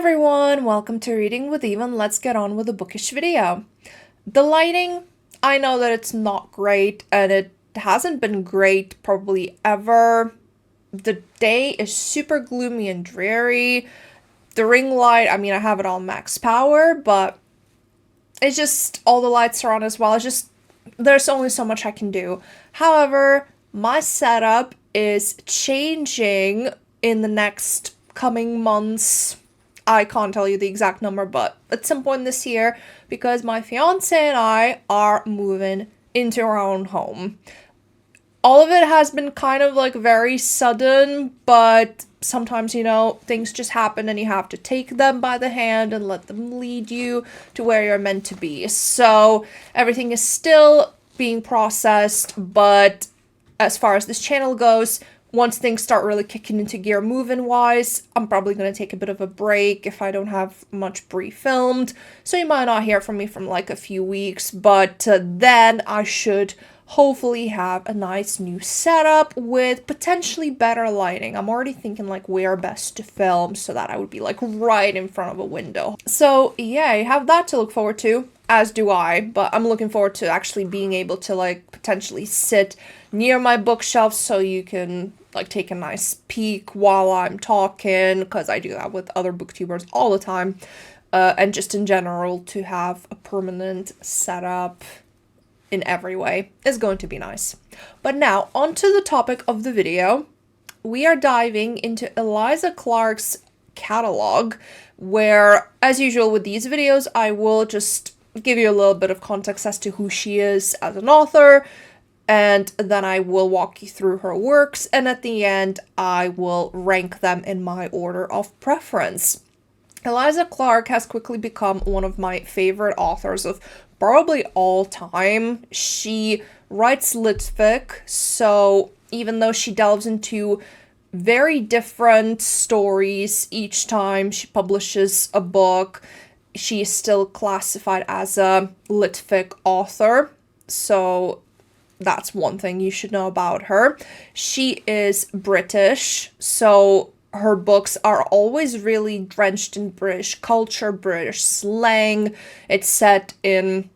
everyone, welcome to Reading with Even. Let's get on with the bookish video. The lighting, I know that it's not great and it hasn't been great probably ever. The day is super gloomy and dreary. The ring light, I have it on max power, but it's just all the lights are on as well. It's just, there's only so much I can do. However, my setup is changing in the next coming months. I can't tell you the exact number, but at some point this year, because my fiance and I are moving into our own home. All of it has been kind of like very sudden, but sometimes, things just happen and you have to take them by the hand and let them lead you to where you're meant to be. So everything is still being processed, but as far as this channel goes, once things start really kicking into gear moving-wise, I'm probably going to take a bit of a break if I don't have much pre-filmed. So you might not hear from me from like a few weeks, but then I should hopefully have a nice new setup with potentially better lighting. I'm already thinking like where best to film so that I would be like right in front of a window. So yeah, I have that to look forward to, as do I, but I'm looking forward to actually being able to like potentially sit near my bookshelf so you can like take a nice peek while I'm talking, because I do that with other booktubers all the time, and just in general to have a permanent setup in every way is going to be nice. But now onto the topic of the video. We are diving into Eliza Clark's catalog, where as usual with these videos I will just give you a little bit of context as to who she is as an author, and then I will walk you through her works, and at the end I will rank them in my order of preference. Eliza Clark has quickly become one of my favorite authors of probably all time. She writes litfic, so even though she delves into very different stories each time she publishes a book, she is still classified as a litfic author. So that's one thing you should know about her. She is British, so her books are always really drenched in British culture, British slang. It's set in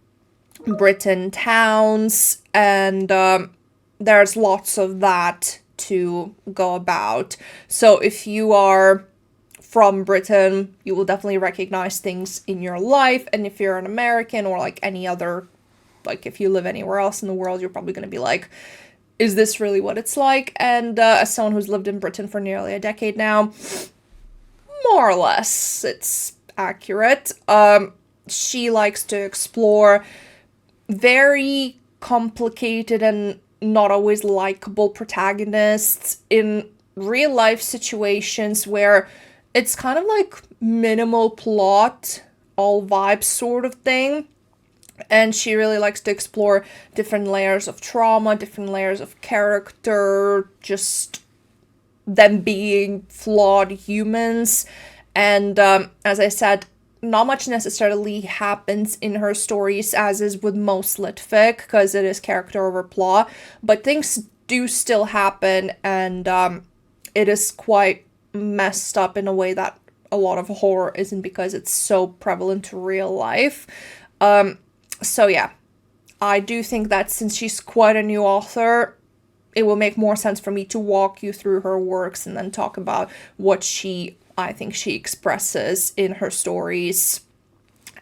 Britain towns, and there's lots of that to go about. So if you are from Britain, you will definitely recognize things in your life, and if you're an American or like any other, like if you live anywhere else in the world, you're probably going to be like, is this really what it's like? And as someone who's lived in Britain for nearly a decade now, more or less it's accurate. She likes to explore very complicated and not always likable protagonists in real life situations where it's kind of like minimal plot, all vibes sort of thing. And she really likes to explore different layers of trauma, different layers of character, just them being flawed humans. And as I said, not much necessarily happens in her stories, as is with most litfic, because it is character over plot. But things do still happen, and it is quite messed up in a way that a lot of horror isn't, because it's so prevalent to real life. So yeah, I do think that since she's quite a new author, it will make more sense for me to walk you through her works and then talk about what I think she expresses in her stories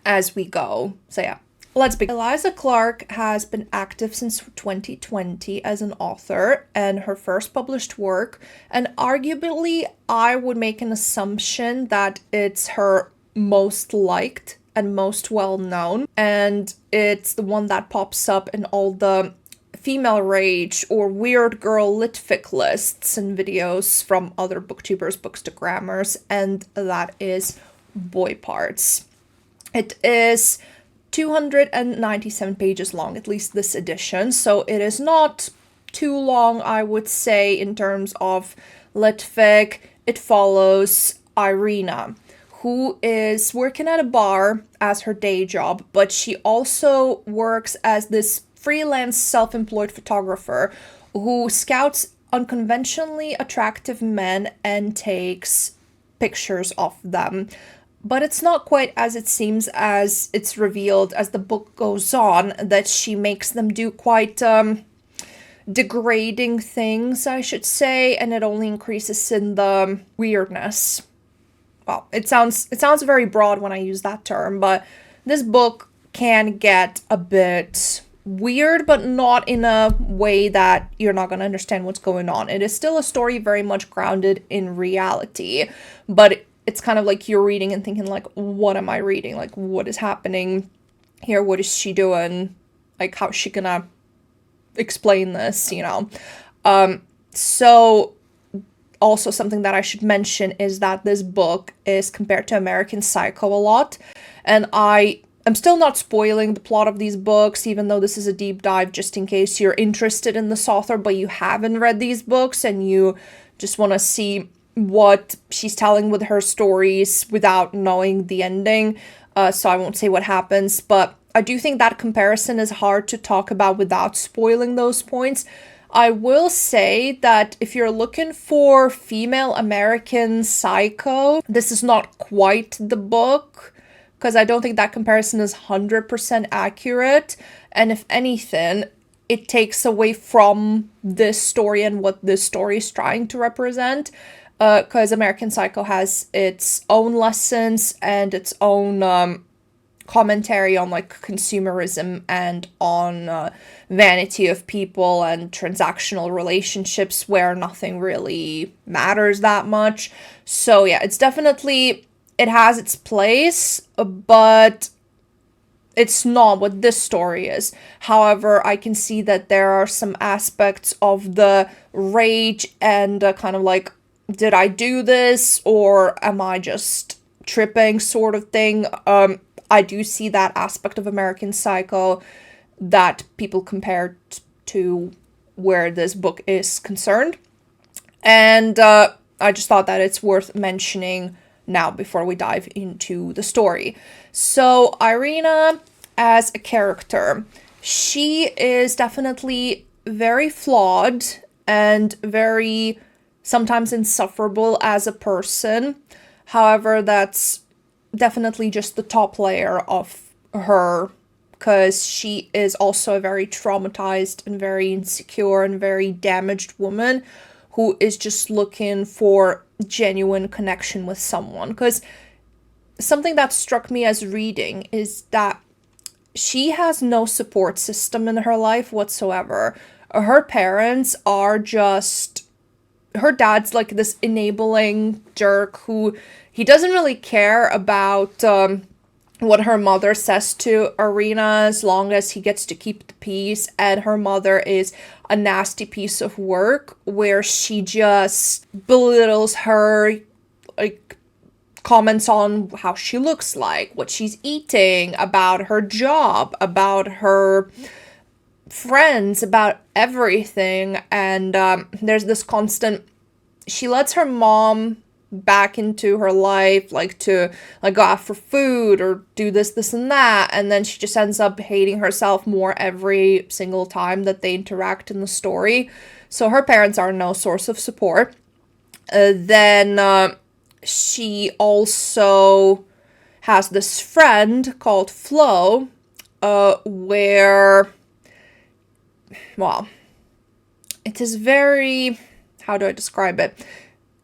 as we go. So yeah, let's begin. Eliza Clark has been active since 2020 as an author, and her first published work, and arguably I would make an assumption that it's her most liked and most well known, and it's the one that pops up in all the female rage or weird girl litfic lists and videos from other booktubers, bookstagrammers, and that is Boy Parts. It is 297 pages long, at least this edition, so it is not too long, I would say, in terms of litfic. It follows Irina, who is working at a bar as her day job, but she also works as this freelance self-employed photographer who scouts unconventionally attractive men and takes pictures of them. but it's not quite as it seems as it's revealed as the book goes on, that she makes them do quite degrading things, I should say, and it only increases in the weirdness. Well, it sounds very broad when I use that term, but this book can get a bit weird, but not in a way that you're not going to understand what's going on. It is still a story very much grounded in reality, but it's kind of like you're reading and thinking like, what am I reading? Like, what is happening here? What is she doing? Like, how's she gonna explain this, you know? So also something that I should mention is that this book is compared to American Psycho a lot, and I'm still not spoiling the plot of these books, even though this is a deep dive, just in case you're interested in this author, but you haven't read these books and you just want to see what she's telling with her stories without knowing the ending. So I won't say what happens, but I do think that comparison is hard to talk about without spoiling those points. I will say that if you're looking for female American Psycho, this is not quite the book, because I don't think that comparison is 100% accurate. And if anything, it takes away from this story and what this story is trying to represent, because American Psycho has its own lessons and its own commentary on like consumerism and on vanity of people and transactional relationships where nothing really matters that much. So yeah, it's definitely, it has its place, but it's not what this story is. However, I can see that there are some aspects of the rage and kind of like, did I do this or am I just tripping sort of thing. I do see that aspect of American Psycho that people compare to where this book is concerned. And I just thought that it's worth mentioning now before we dive into the story. So Irina as a character, she is definitely very flawed and very sometimes insufferable as a person. However, that's definitely just the top layer of her, because she is also a very traumatized and very insecure and very damaged woman who is just looking for genuine connection with someone. Because something that struck me as reading is that she has no support system in her life whatsoever. Her parents are just, her dad's like this enabling jerk who, he doesn't really care about what her mother says to Irina as long as he gets to keep the peace. And her mother is a nasty piece of work where she just belittles her, like comments on how she looks like, what she's eating, about her job, about her friends, about everything. And there's this constant, she lets her mom back into her life, like to like go out for food or do this and that, and then she just ends up hating herself more every single time that they interact in the story. So her parents are no source of support. Then she also has this friend called Flo, where, well, it is very, how do I describe it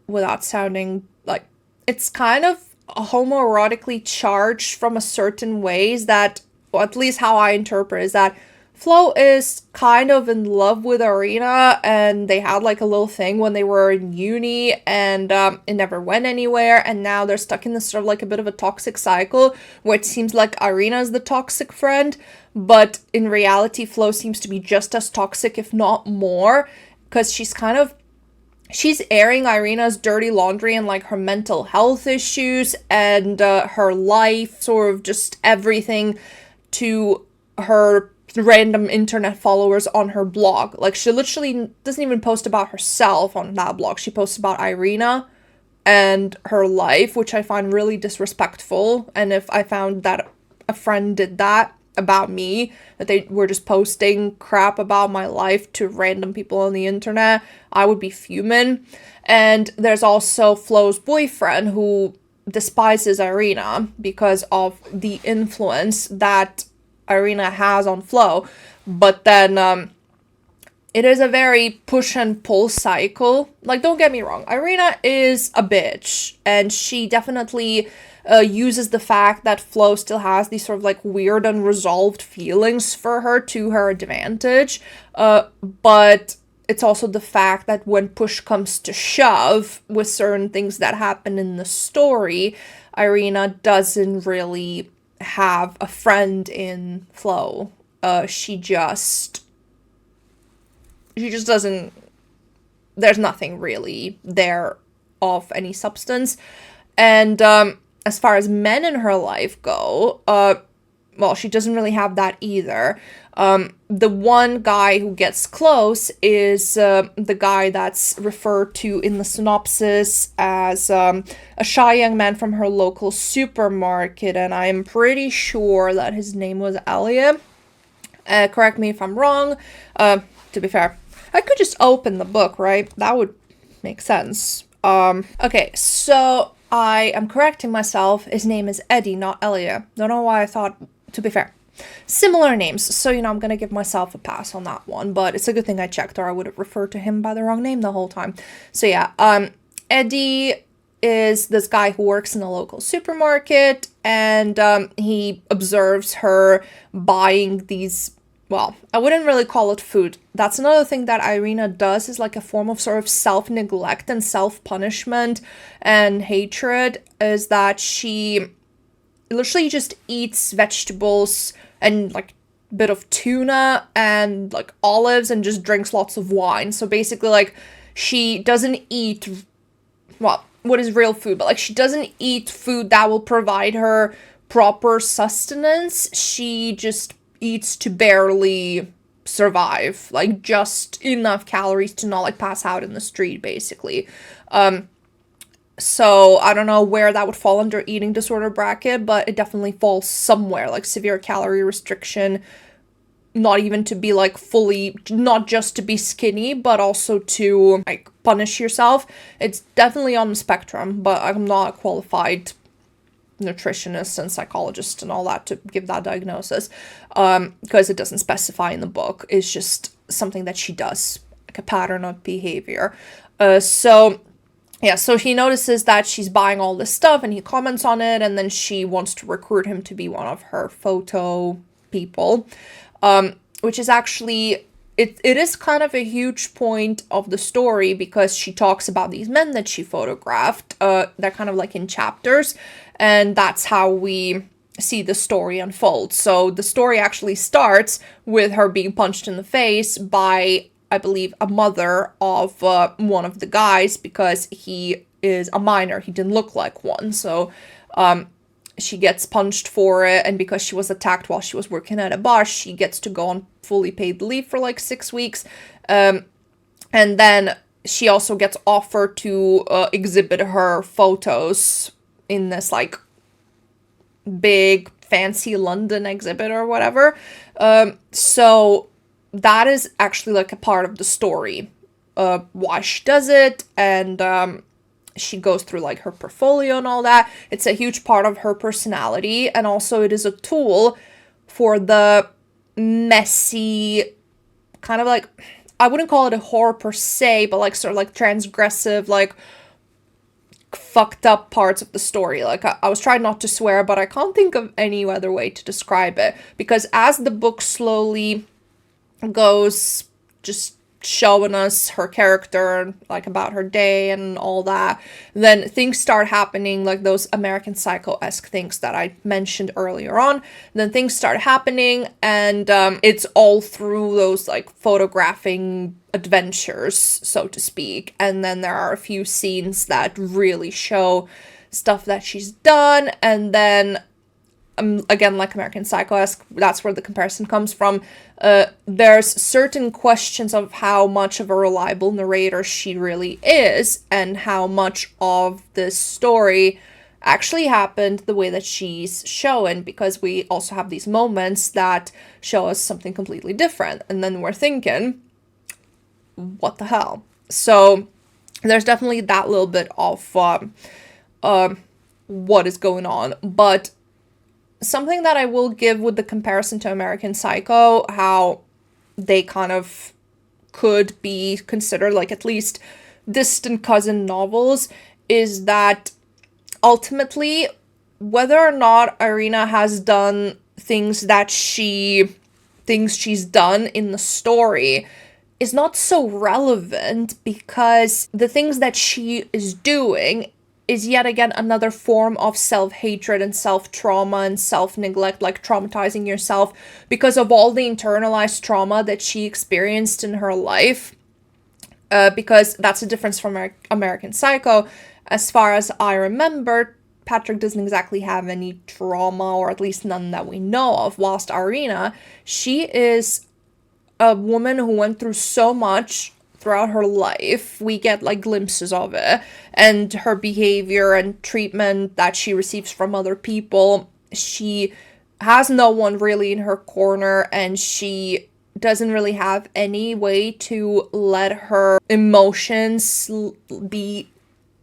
without sounding like, it's kind of homoerotically charged from a certain ways that, or at least how I interpret, is that Flo is kind of in love with Irina, and they had like a little thing when they were in uni, and it never went anywhere, and now they're stuck in this sort of like a bit of a toxic cycle where it seems like Irina is the toxic friend, but in reality Flo seems to be just as toxic, if not more, because she's airing Irina's dirty laundry and like her mental health issues and her life, sort of just everything, to her random internet followers on her blog. Like, she literally doesn't even post about herself on that blog. She posts about Irina and her life, which I find really disrespectful. And if I found that a friend did that about me, that they were just posting crap about my life to random people on the internet, I would be fuming. And there's also Flo's boyfriend, who despises Irina because of the influence that Irina has on Flo. But then it is a very push and pull cycle. Like, don't get me wrong, Irina is a bitch, and she definitely uses the fact that Flo still has these sort of like weird unresolved feelings for her to her advantage. But it's also the fact that when push comes to shove with certain things that happen in the story, Irina doesn't really have a friend in Flo. She just doesn't, there's nothing really there of any substance. And as far as men in her life go, well, she doesn't really have that either. The one guy who gets close is the guy that's referred to in the synopsis as a shy young man from her local supermarket, and I'm pretty sure that his name was Elliot. Correct me if I'm wrong. To be fair, I could just open the book, right? That would make sense. Okay, so I am correcting myself. His name is Eddie, not Elliot. Don't know why I thought, to be fair. Similar names, so, I'm gonna give myself a pass on that one, but it's a good thing I checked, or I would have referred to him by the wrong name the whole time. So yeah, Eddie is this guy who works in a local supermarket, and he observes her buying these, well, I wouldn't really call it food. That's another thing that Irina does, is like a form of sort of self-neglect and self-punishment and hatred, is that she literally just eats vegetables and like a bit of tuna and like olives and just drinks lots of wine. So basically, like, she doesn't eat, well, what is real food, but like, she doesn't eat food that will provide her proper sustenance. She just eats to barely survive, like just enough calories to not like pass out in the street, basically. So I don't know where that would fall under eating disorder bracket, but it definitely falls somewhere, like severe calorie restriction, not even to be like fully, not just to be skinny, but also to like punish yourself. It's definitely on the spectrum, but I'm not a qualified nutritionist and psychologist and all that to give that diagnosis, because it doesn't specify in the book. It's just something that she does, like a pattern of behavior. So he notices that she's buying all this stuff, and he comments on it, and then she wants to recruit him to be one of her photo people, which is actually, it is kind of a huge point of the story, because she talks about these men that she photographed. They're kind of like in chapters, and that's how we see the story unfold. So the story actually starts with her being punched in the face by, I believe, a mother of one of the guys, because he is a minor. He didn't look like one. So she gets punched for it, and because she was attacked while she was working at a bar, she gets to go on fully paid leave for like 6 weeks. And then she also gets offered to exhibit her photos in this like big fancy London exhibit or whatever. So that is actually like a part of the story, why she does it, and she goes through like her portfolio and all that. It's a huge part of her personality, and also it is a tool for the messy, kind of like, I wouldn't call it a horror per se, but like sort of like transgressive, like fucked up parts of the story. Like, I was trying not to swear, but I can't think of any other way to describe it, because as the book slowly goes, just showing us her character, like about her day and all that, then things start happening, like those American Psycho-esque things that I mentioned earlier on. Then things start happening, and it's all through those like photographing adventures, so to speak. And then there are a few scenes that really show stuff that she's done, and then again, like American Psycho-esque, that's where the comparison comes from. There's certain questions of how much of a reliable narrator she really is, and how much of this story actually happened the way that she's shown, because we also have these moments that show us something completely different, and then we're thinking, what the hell? So there's definitely that little bit of what is going on. But something that I will give with the comparison to American Psycho, how they kind of could be considered like at least distant cousin novels, is that ultimately, whether or not Irina has done things that she thinks she's done in the story is not so relevant, because the things that she is doing is yet again another form of self-hatred and self-trauma and self-neglect, like traumatizing yourself because of all the internalized trauma that she experienced in her life. Because that's a difference from American Psycho. As far as I remember, Patrick doesn't exactly have any trauma, or at least none that we know of, whilst Irina, she is a woman who went through so much throughout her life. We get like glimpses of it, and her behavior and treatment that she receives from other people. She has no one really in her corner, and she doesn't really have any way to let her emotions be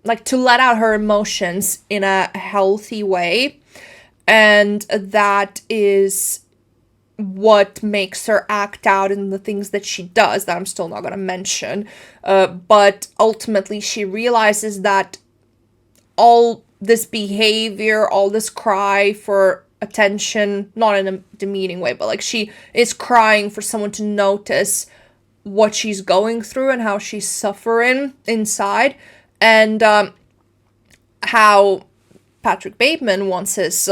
like, to let out her emotions in a healthy way. And that is what makes her act out in the things that she does, that I'm still not going to mention. But ultimately, she realizes that all this behavior, all this cry for attention, not in a demeaning way, but like she is crying for someone to notice what she's going through and how she's suffering inside. And how Patrick Bateman wants his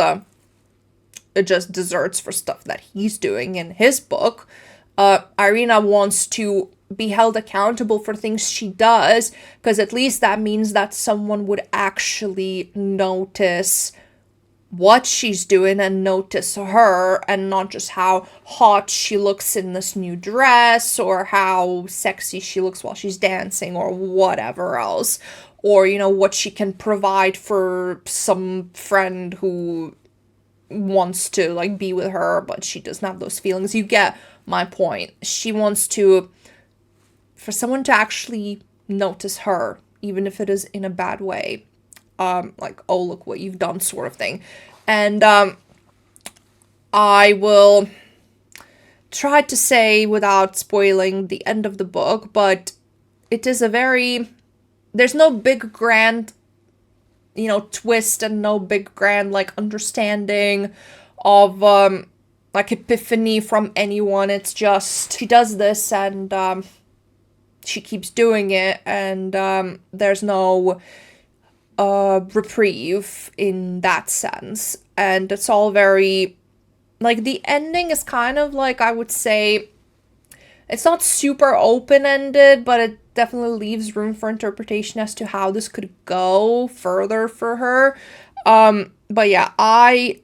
just desserts for stuff that he's doing in his book. Irina wants to be held accountable for things she does, because at least that means that someone would actually notice what she's doing and notice her, and not just how hot she looks in this new dress, or how sexy she looks while she's dancing, or whatever else. Or, you know, what she can provide for some friend who wants to like be with her, but she doesn't have those feelings. You get my point. She wants for someone to actually notice her, even if it is in a bad way. Like, oh, look what you've done, sort of thing. And I will try to say without spoiling the end of the book, but it is there's no big grand, twist, and no big grand, like, understanding of, like, epiphany from anyone. It's just, she does this, and, she keeps doing it, and, there's no, reprieve in that sense. And it's all very, like, the ending is kind of, like, I would say, it's not super open-ended, but it definitely leaves room for interpretation as to how this could go further for her. But yeah, I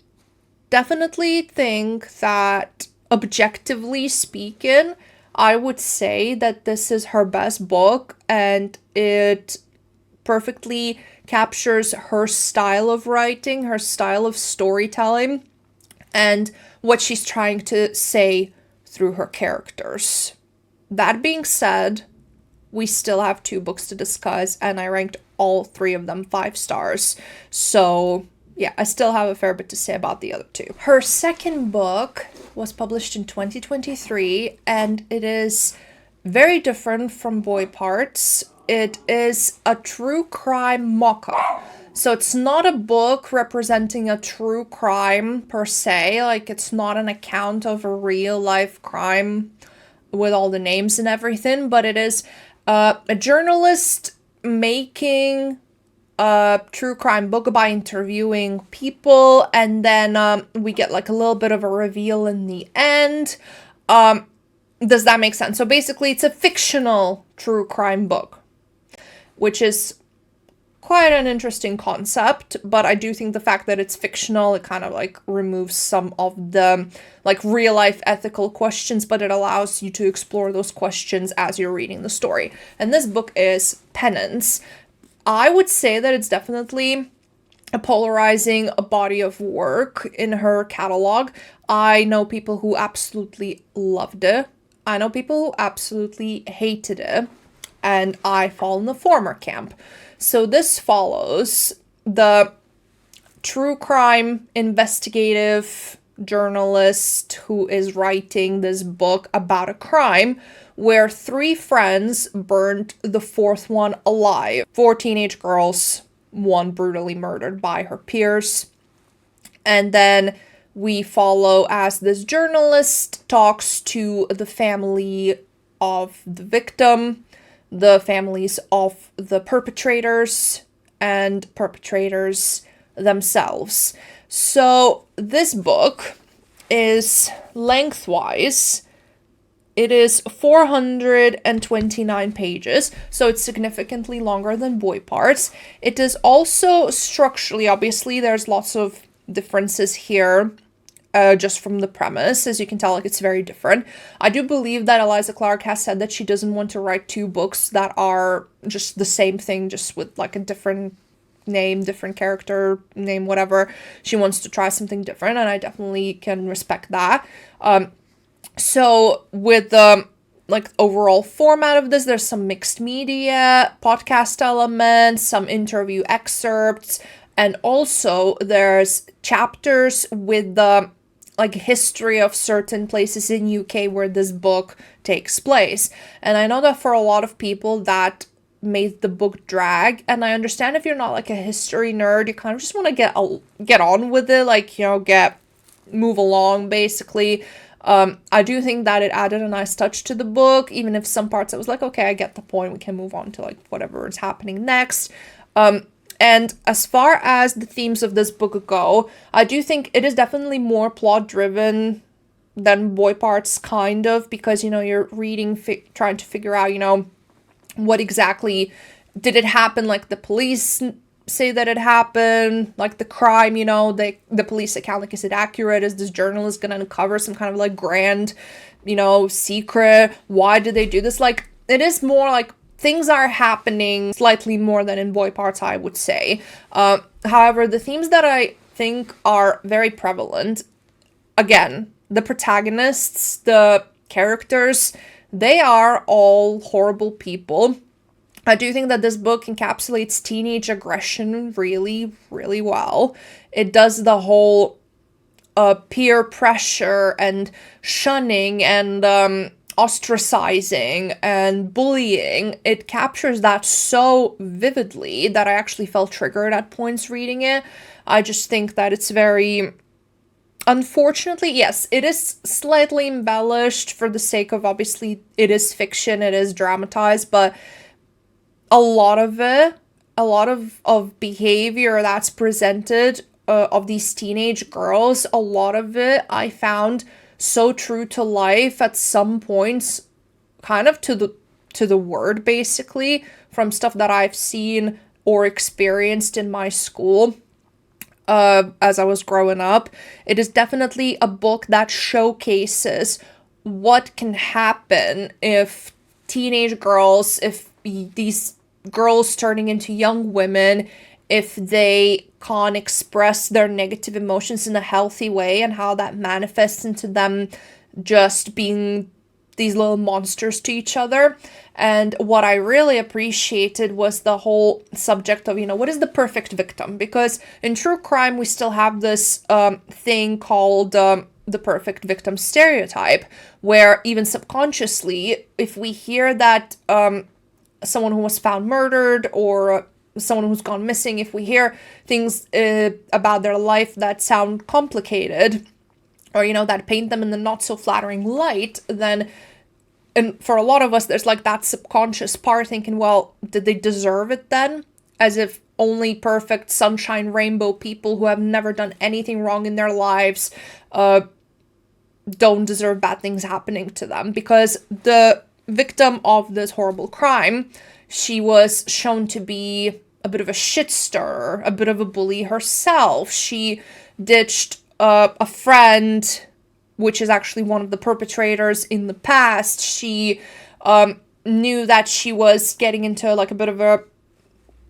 definitely think that, objectively speaking, I would say that this is her best book, and it perfectly captures her style of writing, her style of storytelling, and what she's trying to say through her characters. That being said, we still have 2 books to discuss, and I ranked all 3 of them 5 stars. So yeah, I still have a fair bit to say about the other 2. Her second book was published in 2023, and it is very different from Boy Parts. It is a true crime mock-up. So it's not a book representing a true crime per se, like it's not an account of a real life crime with all the names and everything, but it is a journalist making a true crime book by interviewing people, and then we get like a little bit of a reveal in the end. Does that make sense? So basically it's a fictional true crime book, which is quite an interesting concept, but I do think the fact that it's fictional, it kind of like removes some of the like real life ethical questions, but it allows you to explore those questions as you're reading the story. And this book is Penance. I would say that it's definitely a polarizing body of work in her catalog. I know people who absolutely loved it. I know people who absolutely hated it. And I fall in the former camp. So this follows the true crime investigative journalist who is writing this book about a crime where 3 friends burned the 4th one alive. 4 teenage girls, one brutally murdered by her peers. And then we follow as this journalist talks to the family of the victim, the families of the perpetrators, and perpetrators themselves. So this book is lengthwise, it is 429 pages, so it's significantly longer than Boy Parts. It is also structurally, obviously, there's lots of differences here, just from the premise. As you can tell, like, it's very different. I do believe that Eliza Clark has said that she doesn't want to write 2 books that are just the same thing, just with, like, a different name, different character name, whatever. She wants to try something different, and I definitely can respect that. So with the like overall format of this, there's some mixed media, podcast elements, some interview excerpts, and also there's chapters with the like history of certain places in UK where this book takes place. And I know that for a lot of people that made the book drag, and I understand if you're not like a history nerd, you kind of just want to get on with it, like, you know, move along basically. I do think that it added a nice touch to the book, even if some parts I was like, okay, I get the point, we can move on to like whatever is happening next. And as far as the themes of this book go, I do think it is definitely more plot driven than Boy Parts, kind of, because, you know, you're reading, trying to figure out, you know, what exactly did it happen, like the police say that it happened, like the crime, you know, the police account, like, is it accurate? Is this journalist gonna uncover some kind of like grand, you know, secret? Why did they do this? Like, it is more like things are happening slightly more than in Boy Parts, I would say. However, the themes that I think are very prevalent, again, the protagonists, the characters, they are all horrible people. I do think that this book encapsulates teenage aggression really, really well. It does the whole peer pressure and shunning and ostracizing and bullying. It captures that so vividly that I actually felt triggered at points reading it. I just think that it's very... Unfortunately, yes, it is slightly embellished for the sake of, obviously, it is fiction, it is dramatized, but a lot of it, a lot of behavior that's presented of these teenage girls, a lot of it I found so true to life at some points, kind of to the word, basically, from stuff that I've seen or experienced in my school. As I was growing up. It is definitely a book that showcases what can happen if teenage girls, if these girls turning into young women, if they can't express their negative emotions in a healthy way, and how that manifests into them just being these little monsters to each other. And what I really appreciated was the whole subject of, you know, what is the perfect victim? Because in true crime, we still have this thing called the perfect victim stereotype, where even subconsciously, if we hear that someone who was found murdered or someone who's gone missing, if we hear things about their life that sound complicated, or, you know, that paint them in the not so flattering light, then, and for a lot of us, there's like that subconscious part thinking, well, did they deserve it then? As if only perfect sunshine rainbow people who have never done anything wrong in their lives don't deserve bad things happening to them. Because the victim of this horrible crime, she was shown to be a bit of a shit stirrer, a bit of a bully herself. She ditched a friend, which is actually one of the perpetrators in the past. She knew that she was getting into like a bit of a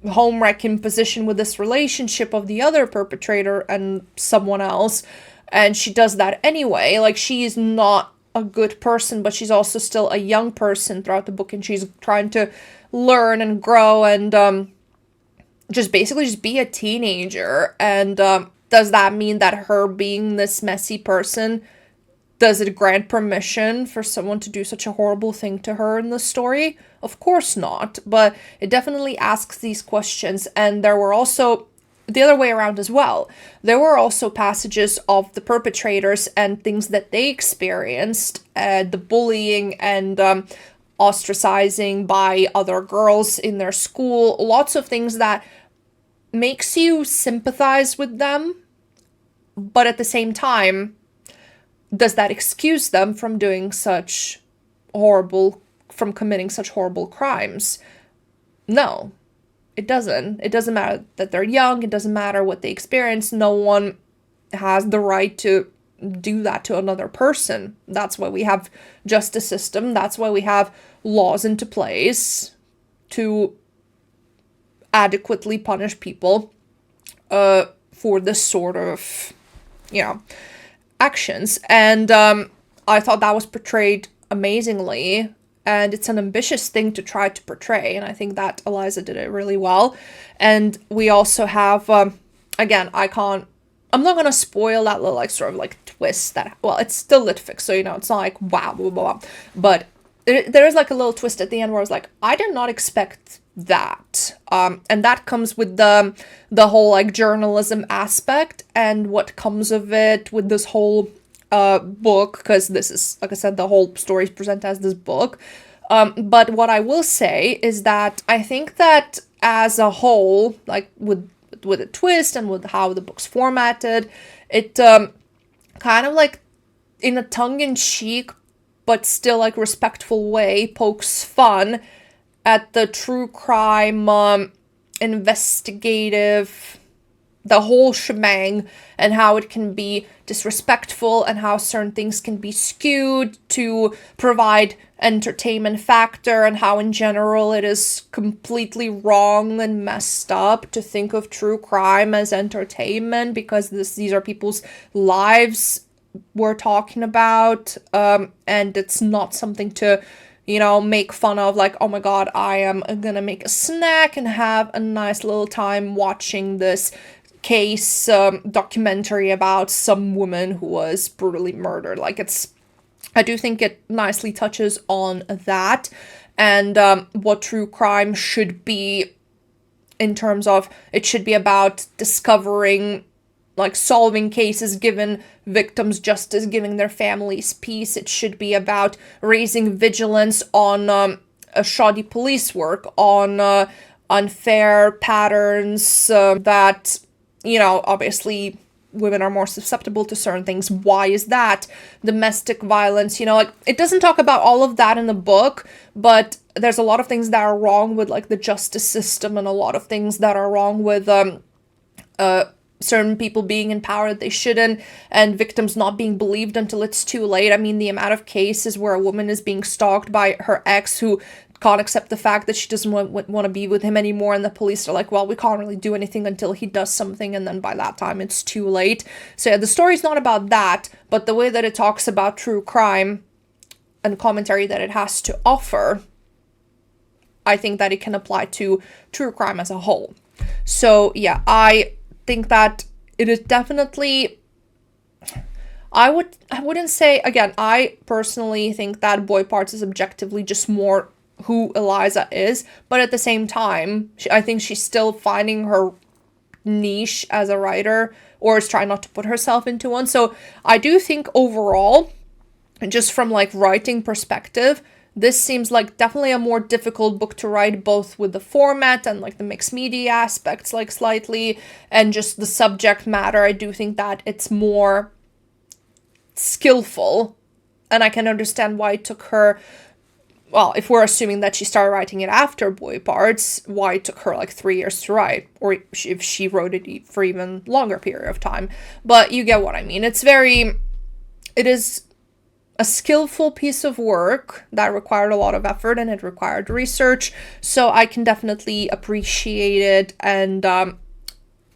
home wrecking position with this relationship of the other perpetrator and someone else, and she does that anyway. Like, she is not a good person, but she's also still a young person throughout the book, and she's trying to learn and grow and just basically just be a teenager. And does that mean that her being this messy person, does it grant permission for someone to do such a horrible thing to her in the story? Of course not, but it definitely asks these questions. And there were also the other way around as well. There were also passages of the perpetrators and things that they experienced, the bullying and ostracizing by other girls in their school, lots of things that makes you sympathize with them, but at the same time, does that excuse them from doing such from committing such horrible crimes? No, it doesn't. It doesn't matter that they're young. It doesn't matter what they experience. No one has the right to do that to another person. That's why we have justice system. That's why we have laws into place to adequately punish people for this sort of, actions. And I thought that was portrayed amazingly. And it's an ambitious thing to try to portray. And I think that Eliza did it really well. And we also have, again, I'm not going to spoil that little, sort of, twist that, well, it's still lit fic, so, it's not like, wow, blah, blah, blah. But there is, a little twist at the end where I was like, I did not expect that. And that comes with the whole, journalism aspect and what comes of it with this whole book, because this is, like I said, the whole story is presented as this book. But what I will say is that I think that as a whole, with a twist and with how the book's formatted, it kind of in a tongue-in-cheek but still respectful way pokes fun at the true crime investigative, the whole shebang, and how it can be disrespectful and how certain things can be skewed to provide entertainment factor, and how in general it is completely wrong and messed up to think of true crime as entertainment, because these are people's lives we're talking about, and it's not something to make fun of, oh my god, I am gonna make a snack and have a nice little time watching this case documentary about some woman who was brutally murdered. I do think it nicely touches on that, and what true crime should be, in terms of it should be about discovering, solving cases, giving victims justice, giving their families peace. It should be about raising vigilance on a shoddy police work, on unfair patterns that, obviously women are more susceptible to certain things. Why is that? Domestic violence, it doesn't talk about all of that in the book, but there's a lot of things that are wrong with, the justice system, and a lot of things that are wrong with, certain people being in power that they shouldn't, and victims not being believed until it's too late. I mean, the amount of cases where a woman is being stalked by her ex who can't accept the fact that she doesn't want to be with him anymore, and the police are like, well, we can't really do anything until he does something, and then by that time it's too late. So yeah, the story's not about that, but the way that it talks about true crime and commentary that it has to offer, I think that it can apply to true crime as a whole. So yeah, I think that it is definitely, I wouldn't say, again, I personally think that Boy Parts is objectively just more who Eliza is, but at the same time, I think she's still finding her niche as a writer, or is trying not to put herself into one. So I do think overall, just from writing perspective, this seems definitely a more difficult book to write, both with the format and the mixed media aspects slightly, and just the subject matter. I do think that it's more skillful, and I can understand why it took her, well, if we're assuming that she started writing it after Boy Parts, why it took her 3 years to write, or if she wrote it for even longer period of time. But you get what I mean. It is a skillful piece of work that required a lot of effort, and it required research, so I can definitely appreciate it. And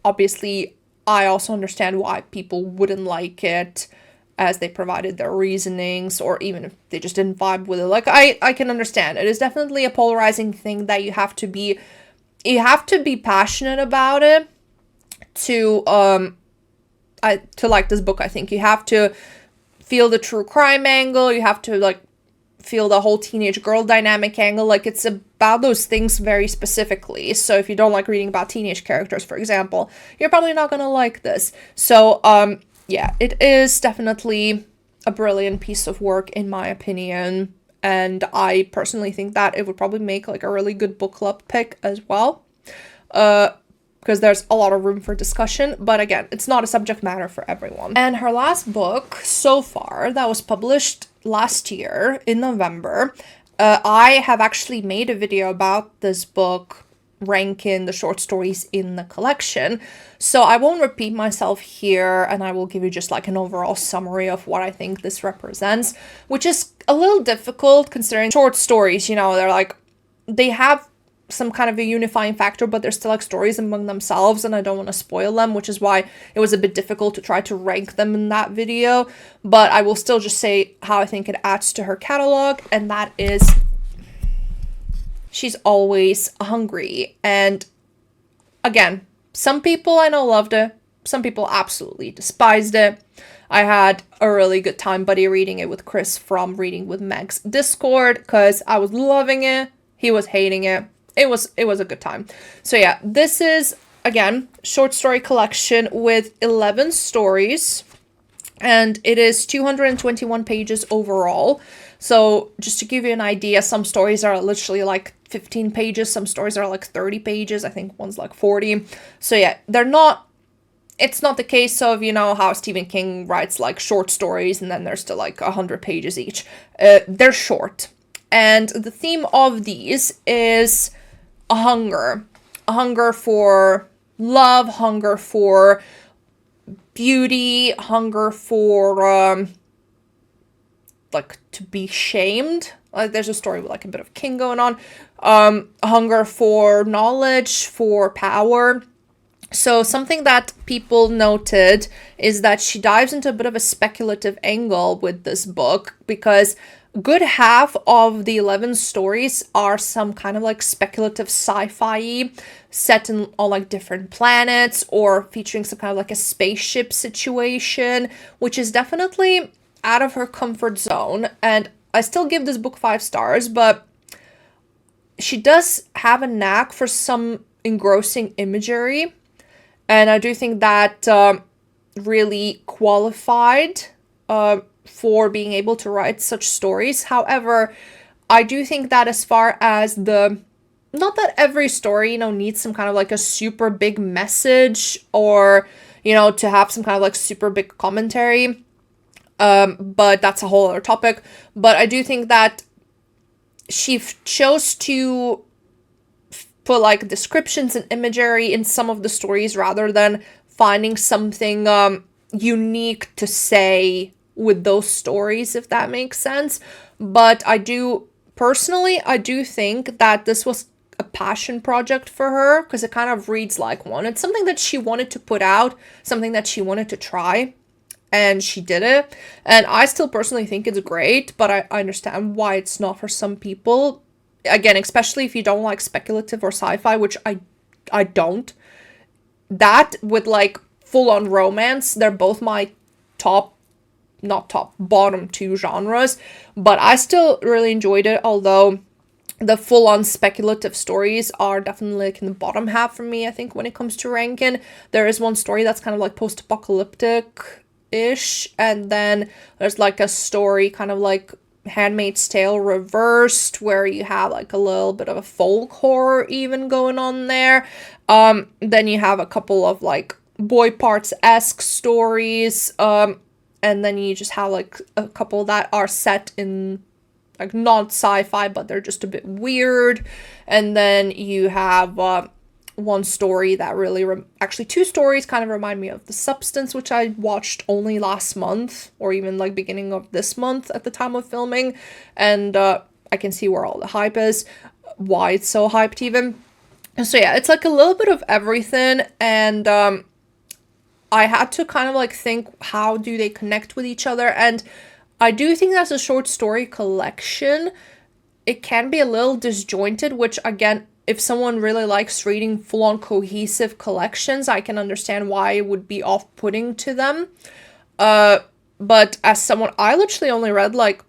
obviously I also understand why people wouldn't like it, as they provided their reasonings, or even if they just didn't vibe with it. I can understand. It is definitely a polarizing thing that you have to be you have to be passionate about it to to like this book. I think you have to feel the true crime angle, you have to like feel the whole teenage girl dynamic angle. Like, it's about those things very specifically. So if you don't like reading about teenage characters, for example, you're probably not gonna like this. So yeah, it is definitely a brilliant piece of work in my opinion, and I personally think that it would probably make like a really good book club pick as well, because there's a lot of room for discussion, but again, it's not a subject matter for everyone. And her last book so far that was published last year in November, I have actually made a video about this book, ranking the short stories in the collection, so I won't repeat myself here, and I will give you just like an overall summary of what I think this represents, which is a little difficult considering short stories, you know, they're like, they have some kind of a unifying factor, but they're still like stories among themselves, and I don't want to spoil them, which is why it was a bit difficult to try to rank them in that video. But I will still just say how I think it adds to her catalog, and that is she's always hungry. And again, some people I know loved it, some people absolutely despised it. I had a really good time buddy reading it with Chris from Reading with Meg's Discord, because I was loving it, he was hating it. It was a good time. So yeah, this is, again, short story collection with 11 stories, and it is 221 pages overall. So just to give you an idea, some stories are literally like 15 pages, some stories are like 30 pages, I think one's like 40. So yeah, it's not the case of, you know, how Stephen King writes like short stories and then there's still like 100 pages each. They're short. And the theme of these is a hunger for love, hunger for beauty, hunger for like to be shamed. Like, there's a story with like a bit of King going on. Hunger for knowledge, for power. So something that people noted is that she dives into a bit of a speculative angle with this book, because good half of the 11 stories are some kind of like speculative sci-fi set in all like different planets, or featuring some kind of like a spaceship situation, which is definitely out of her comfort zone. And I still give this book 5 stars, but she does have a knack for some engrossing imagery, and I do think that really qualified for being able to write such stories. However, I do think that as far as not that every story, you know, needs some kind of like a super big message, or, you know, to have some kind of like super big commentary, but that's a whole other topic. But I do think that she chose to put like descriptions and imagery in some of the stories rather than finding something unique to say with those stories, if that makes sense. But I do think that this was a passion project for her, because it kind of reads like one. It's something that she wanted to put out, something that she wanted to try, and she did it. And I still personally think it's great, but I understand why it's not for some people. Again, especially if you don't like speculative or sci-fi, which I don't. That with like full-on romance, they're both my bottom 2 genres, but I still really enjoyed it, although the full-on speculative stories are definitely like in the bottom half for me, I think, when it comes to ranking. There is one story that's kind of like post-apocalyptic-ish, and then there's like a story kind of like Handmaid's Tale reversed, where you have like a little bit of a folk horror even going on there. Then you have a couple of like boy parts-esque stories, and then you just have like a couple that are set in like not sci-fi, but they're just a bit weird. And then you have one story that really actually 2 stories kind of remind me of The Substance, which I watched only last month, or even like beginning of this month at the time of filming, and I can see where all the hype is, why it's so hyped even. So yeah, it's like a little bit of everything, and I had to kind of like think, how do they connect with each other? And I do think that's a short story collection. It can be a little disjointed, which again if someone really likes reading full-on cohesive collections, I can understand why it would be off-putting to them. But as someone, I literally only read like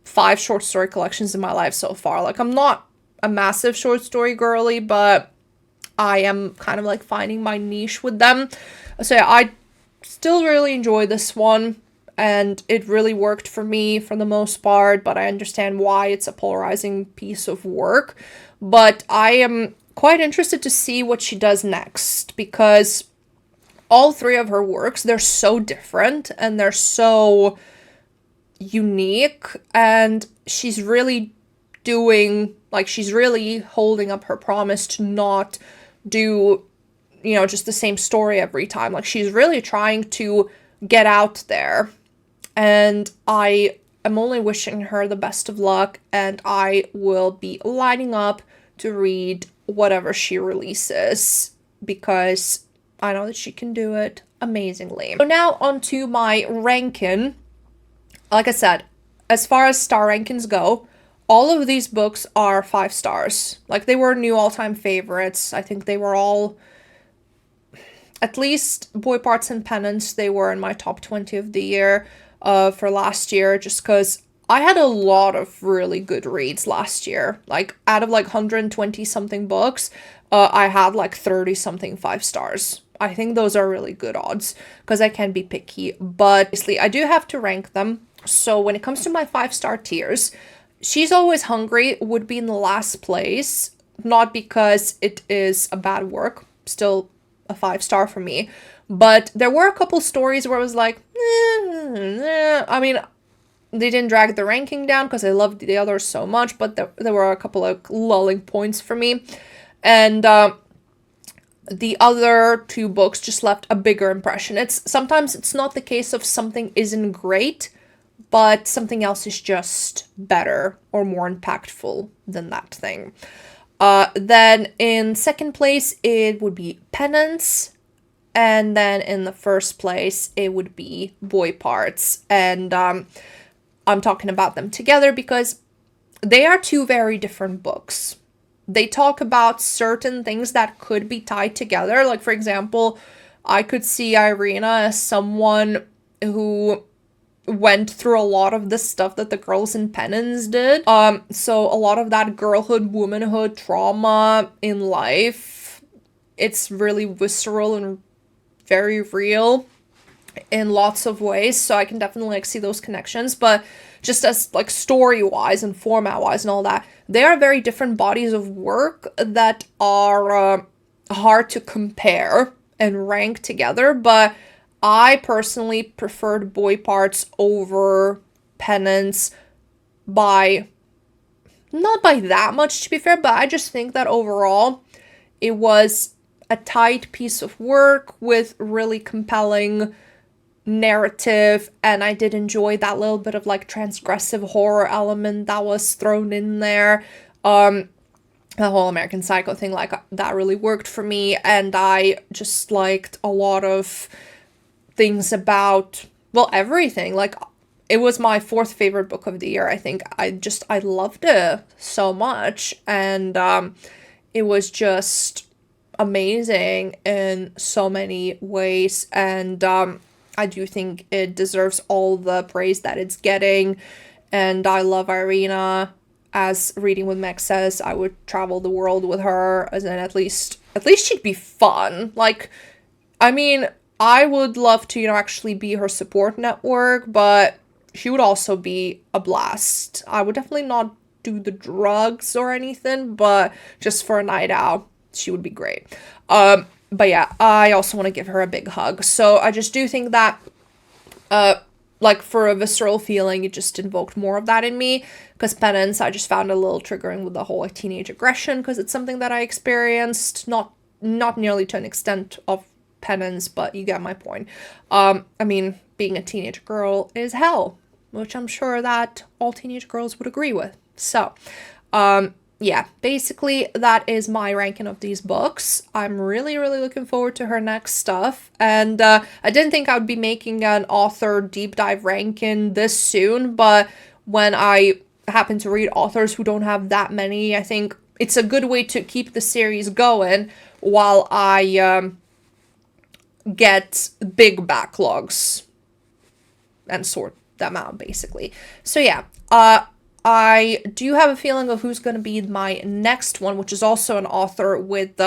5 short story collections in my life so far. Like, I'm not a massive short story girly, but I am kind of like finding my niche with them. So yeah, I still really enjoy this one, and it really worked for me for the most part, but I understand why it's a polarizing piece of work. But I am quite interested to see what she does next, because all 3 of her works, they're so different and they're so unique, and she's really she's really holding up her promise to not do, just the same story every time. Like, she's really trying to get out there, and I am only wishing her the best of luck, and I will be lining up to read whatever she releases, because I know that she can do it amazingly. So now on to my ranking. Like I said, as far as star rankings go, all of these books are 5 stars. Like, they were new all-time favorites. I think they were all, at least Boy Parts and Penance, they were in my top 20 of the year for last year, just because I had a lot of really good reads last year. Like, out of like 120 something books, I had like 30 something 5 stars. I think those are really good odds, because I can be picky, but obviously I do have to rank them. So when it comes to my 5-star tiers, She's Always Hungry would be in the last place, not because it is a bad work, still a 5-star for me, but there were a couple stories where I was like, I mean, they didn't drag the ranking down because I loved the others so much, but there were a couple of lulling points for me, and the other 2 books just left a bigger impression. Sometimes it's not the case of something isn't great, but something else is just better or more impactful than that thing. Then in second place, it would be Penance. And then in the first place, it would be Boy Parts. And I'm talking about them together because they are 2 very different books. They talk about certain things that could be tied together. Like, for example, I could see Irina as someone who went through a lot of the stuff that the girls in Penance did. So a lot of that girlhood, womanhood trauma in life, it's really visceral and very real in lots of ways. So I can definitely like see those connections, but just as like story-wise and format-wise and all that, they are very different bodies of work that are hard to compare and rank together, but I personally preferred Boy Parts over Penance by, not by that much to be fair, but I just think that overall it was a tight piece of work with really compelling narrative, and I did enjoy that little bit of like transgressive horror element that was thrown in there. The whole American Psycho thing, like, that really worked for me, and I just liked a lot of things about, well, everything. Like, it was my 4th favorite book of the year, I think. I loved it so much, and it was just amazing in so many ways, and I do think it deserves all the praise that it's getting, and I love Irina. As Reading with Meg says, I would travel the world with her, as in at least she'd be fun. Like, I mean, I would love to, actually be her support network, but she would also be a blast. I would definitely not do the drugs or anything, but just for a night out, she would be great. But yeah, I also want to give her a big hug. So I just do think that, like, for a visceral feeling, it just invoked more of that in me, because Penance, I just found a little triggering with the whole like teenage aggression, because it's something that I experienced, not nearly to an extent of Penance, but you get my point. I mean, being a teenage girl is hell, which I'm sure that all teenage girls would agree with. So, yeah, basically that is my ranking of these books. I'm really, really looking forward to her next stuff. And I didn't think I would be making an author deep dive ranking this soon, but when I happen to read authors who don't have that many, I think it's a good way to keep the series going while I get big backlogs and sort them out, basically. So yeah, I do have a feeling of who's going to be my next one, which is also an author with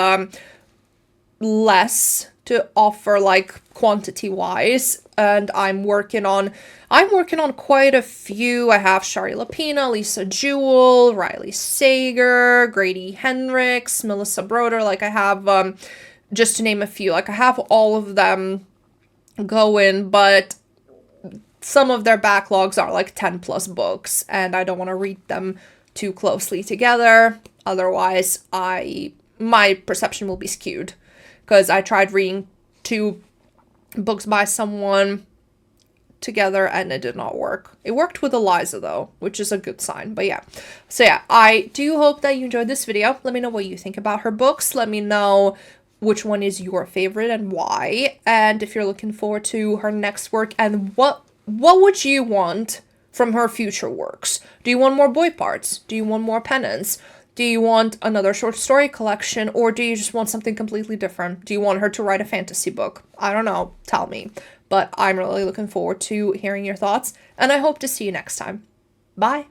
less to offer, like, quantity wise, and I'm working on quite a few. I have Shari Lapina, Lisa Jewell, Riley Sager, Grady Hendrix, Melissa Broder. Like, I have just to name a few, like, I have all of them going, but some of their backlogs are like 10 plus books, and I don't want to read them too closely together. Otherwise, my perception will be skewed, because I tried reading 2 books by someone together and it did not work. It worked with Eliza though, which is a good sign. But yeah. So yeah, I do hope that you enjoyed this video. Let me know what you think about her books. Let me know which one is your favorite and why. And if you're looking forward to her next work, and what would you want from her future works? Do you want more boy parts? Do you want more penance? Do you want another short story collection? Or do you just want something completely different? Do you want her to write a fantasy book? I don't know. Tell me. But I'm really looking forward to hearing your thoughts, and I hope to see you next time. Bye!